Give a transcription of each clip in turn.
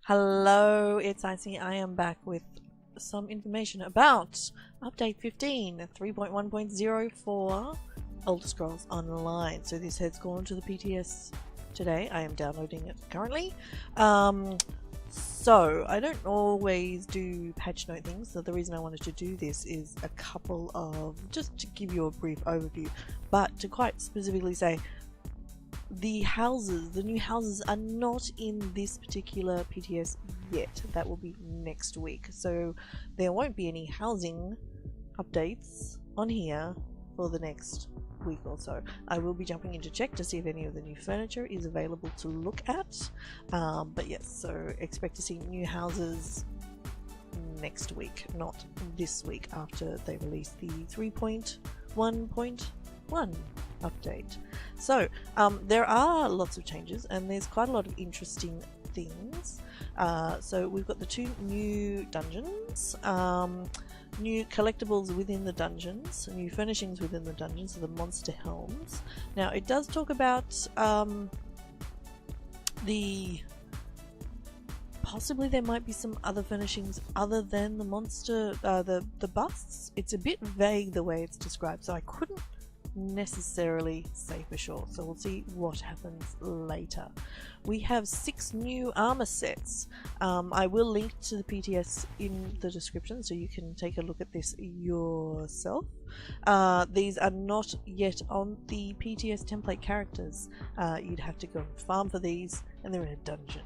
Hello, it's Icy. I am back with some information about update 15, 3.1.0 for Elder Scrolls Online. So this has gone to the PTS today. I am downloading it currently. So I don't always do patch note things, so the reason I wanted to do this is a couple of, just to give you a brief overview, but to quite specifically say the new houses are not in this particular PTS yet. That will be next week, so there won't be any housing updates on here for the next week or so. I will be jumping in to check to see if any of the new furniture is available to look at, but yes, so expect to see new houses next week, not this week after they release the 3.1.1 update. So there are lots of changes and there's quite a lot of interesting things. So we've got the 2 new dungeons, new collectibles within the dungeons, new furnishings within the dungeons, so the monster helms. Now it does talk about possibly there might be some other furnishings other than the monster, the busts. It's a bit vague the way it's described, so I couldn't necessarily say for sure, so we'll see what happens later. We have 6 new armor sets. I will link to the PTS in the description so you can take a look at this yourself. These are not yet on the PTS template characters. You'd have to go and farm for these, and they're in a dungeon,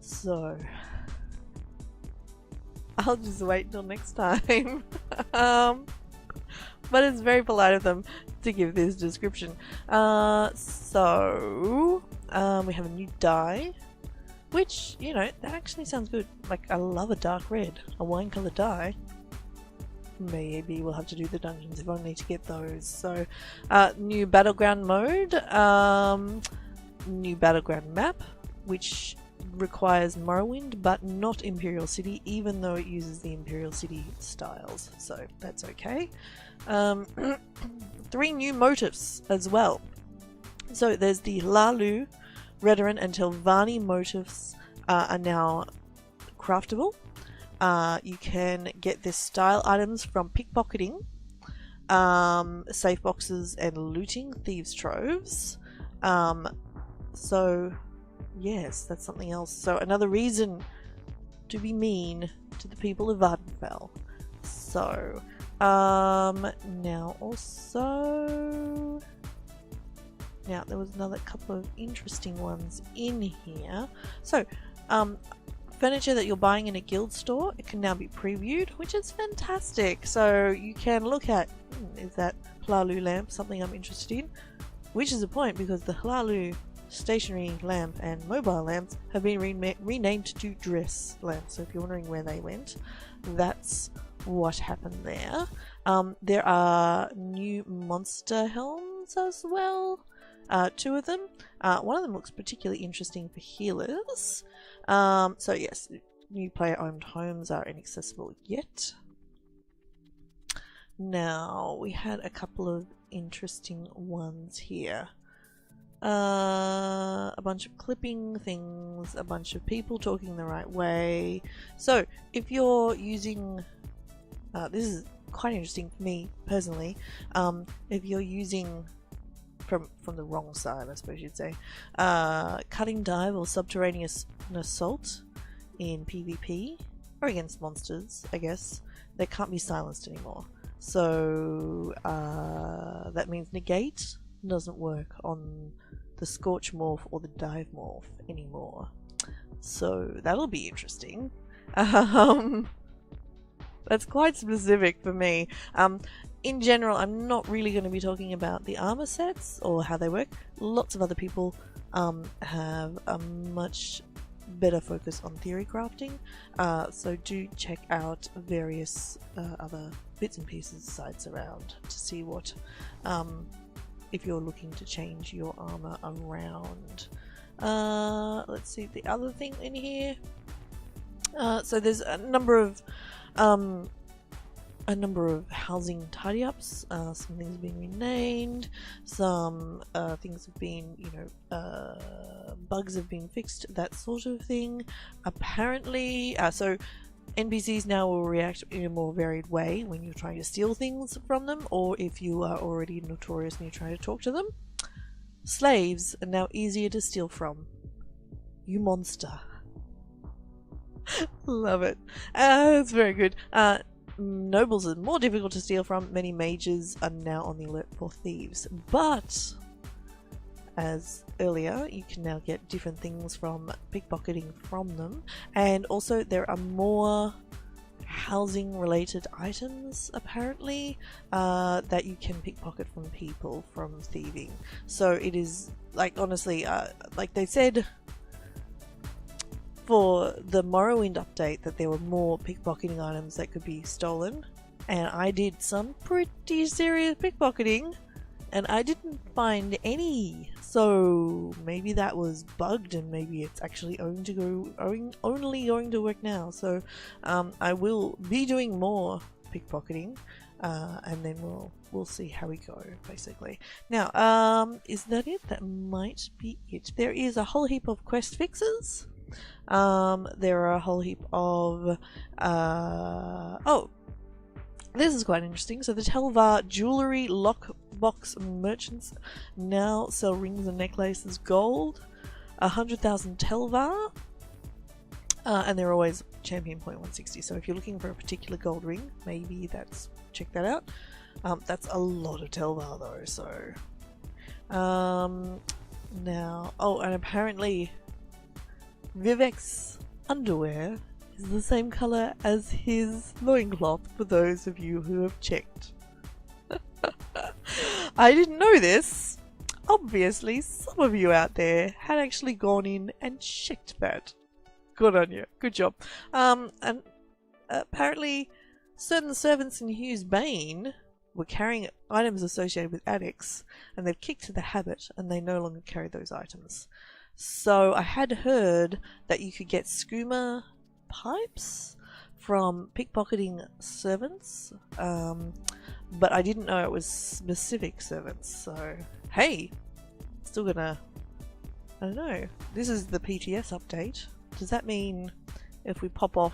so I'll just wait until next time. But it's very polite of them to give this description. So we have a new dye, which, you know, that actually sounds good. Like, I love a dark red, a wine color dye. Maybe we'll have to do the dungeons if only to get those. So new battleground mode, new battleground map, which requires Morrowind but not Imperial City, even though it uses the Imperial City styles, so that's okay. 3 new motifs as well. So there's the Lalu, Redoran and Telvanni motifs are now craftable. You can get this style items from pickpocketing, safe boxes and looting thieves' troves. So yes, that's something else. So another reason to be mean to the people of Vardenfell. So now there was another couple of interesting ones in here. So furniture that you're buying in a guild store, it can now be previewed, which is fantastic. So you can look at, is that Hlalu lamp something I'm interested in? Which is a point, because the Hlalu stationary lamp and mobile lamps have been renamed to dress lamps. So if you're wondering where they went, that's what happened there. There are new monster helms as well, 2 of them. One of them looks particularly interesting for healers. So yes, new player-owned homes are inaccessible yet. Now we had a couple of interesting ones here. A bunch of clipping things, a bunch of people talking the right way. So if you're using, this is quite interesting for me personally, if you're using from the wrong side, I suppose you'd say, cutting dive or subterraneous assault in PvP or against monsters, I guess, they can't be silenced anymore. So that means negate doesn't work on the Scorch morph or the Dive morph anymore. So that'll be interesting. That's quite specific for me. In general, I'm not really going to be talking about the armor sets or how they work. Lots of other people have a much better focus on theory crafting, so do check out various other bits and pieces, sites around to see what if you're looking to change your armor around. Let's see the other thing in here. So there's a number of a number of housing tidy-ups. Some things have been renamed, some things have been, bugs have been fixed, that sort of thing. Apparently, so NPCs now will react in a more varied way when you're trying to steal things from them, or if you are already notorious and you're trying to talk to them. Slaves are now easier to steal from. You monster. Love it. It's very good. Nobles are more difficult to steal from. Many mages are now on the alert for thieves. But, as earlier, you can now get different things from pickpocketing from them. And also there are more housing related items, apparently, that you can pickpocket from people from thieving. So it is, like, honestly, like they said for the Morrowind update that there were more pickpocketing items that could be stolen, and I did some pretty serious pickpocketing and I didn't find any. So maybe that was bugged and maybe it's actually only going to work now. So I will be doing more pickpocketing, and then we'll see how we go, basically. Now, is that it? That might be it. There is a whole heap of quest fixes. There are a whole heap of oh, this is quite interesting. So the Telvar jewelry lockbox merchants now sell rings and necklaces gold, 100,000 Telvar, and they're always champion point 160. So if you're looking for a particular gold ring, maybe check that out. That's a lot of Telvar though. So now, oh, and apparently Vivek's underwear is the same colour as his loincloth, for those of you who have checked. I didn't know this. Obviously, some of you out there had actually gone in and checked that. Good on you. Good job. And apparently certain servants in Hughes Bane were carrying items associated with addicts, and they've kicked the habit and they no longer carry those items. So I had heard that you could get skooma pipes from pickpocketing servants, but I didn't know it was specific servants. So hey, still gonna, I don't know. This is the PTS update. Does that mean if we pop off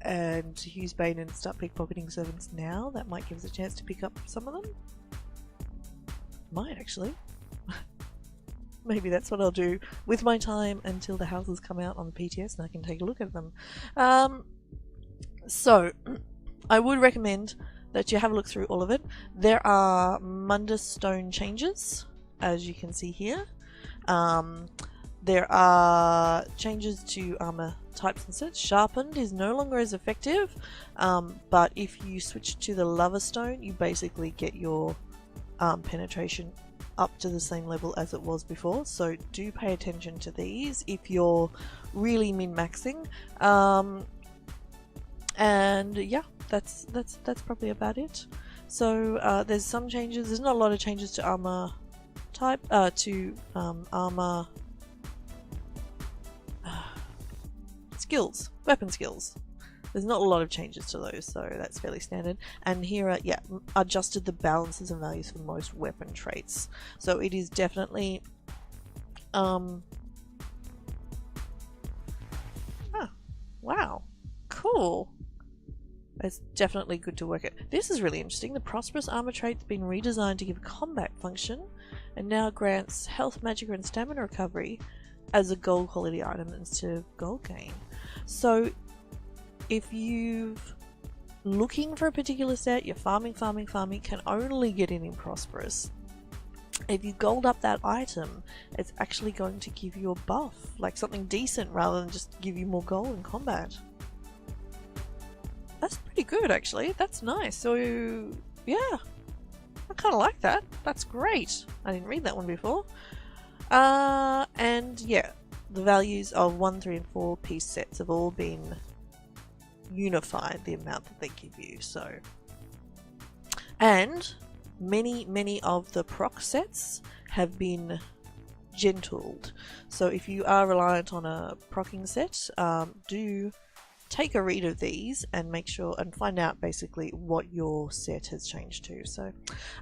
and use Bane and start pickpocketing servants now, that might give us a chance to pick up some of them? Might actually. Maybe that's what I'll do with my time until the houses come out on the PTS and I can take a look at them. So, I would recommend that you have a look through all of it. There are Munda Stone changes, as you can see here. There are changes to armor types and sets. Sharpened is no longer as effective, but if you switch to the Lava Stone, you basically get your penetration up to the same level as it was before. So do pay attention to these if you're really min-maxing. And yeah, that's probably about it. So there's some changes. There's not a lot of changes to armor type, armor skills, weapon skills. There's not a lot of changes to those, so that's fairly standard. And here are, yeah, adjusted the balances and values for most weapon traits. So it is definitely wow, cool. It's definitely good to work at. This is really interesting. The prosperous armor trait's been redesigned to give combat function and now grants health, magic, and stamina recovery as a gold quality item instead of gold gain. So if you're looking for a particular set, you're farming, can only get in prosperous. If you gold up that item, it's actually going to give you a buff, like something decent, rather than just give you more gold in combat. That's pretty good, actually. That's nice. So yeah, I kind of like that. That's great. I didn't read that one before. And yeah, the values of 1, 3, and 4 piece sets have all been unified, the amount that they give you. So, and many of the proc sets have been gentled. So if you are reliant on a proccing set, do take a read of these and make sure and find out basically what your set has changed to. So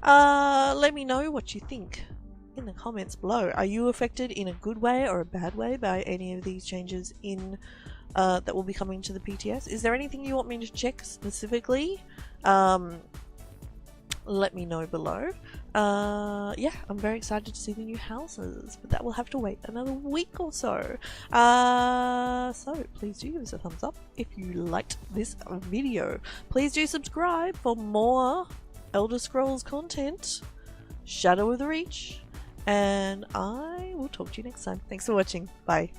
let me know what you think in the comments below. Are you affected in a good way or a bad way by any of these changes in that will be coming to the PTS? Is there anything you want me to check specifically? Let me know below. Yeah, I'm very excited to see the new houses, but that will have to wait another week or so. So please do give us a thumbs up if you liked this video. Please do subscribe for more Elder Scrolls content, Shadow of the Reach, and I will talk to you next time. Thanks for watching. Bye.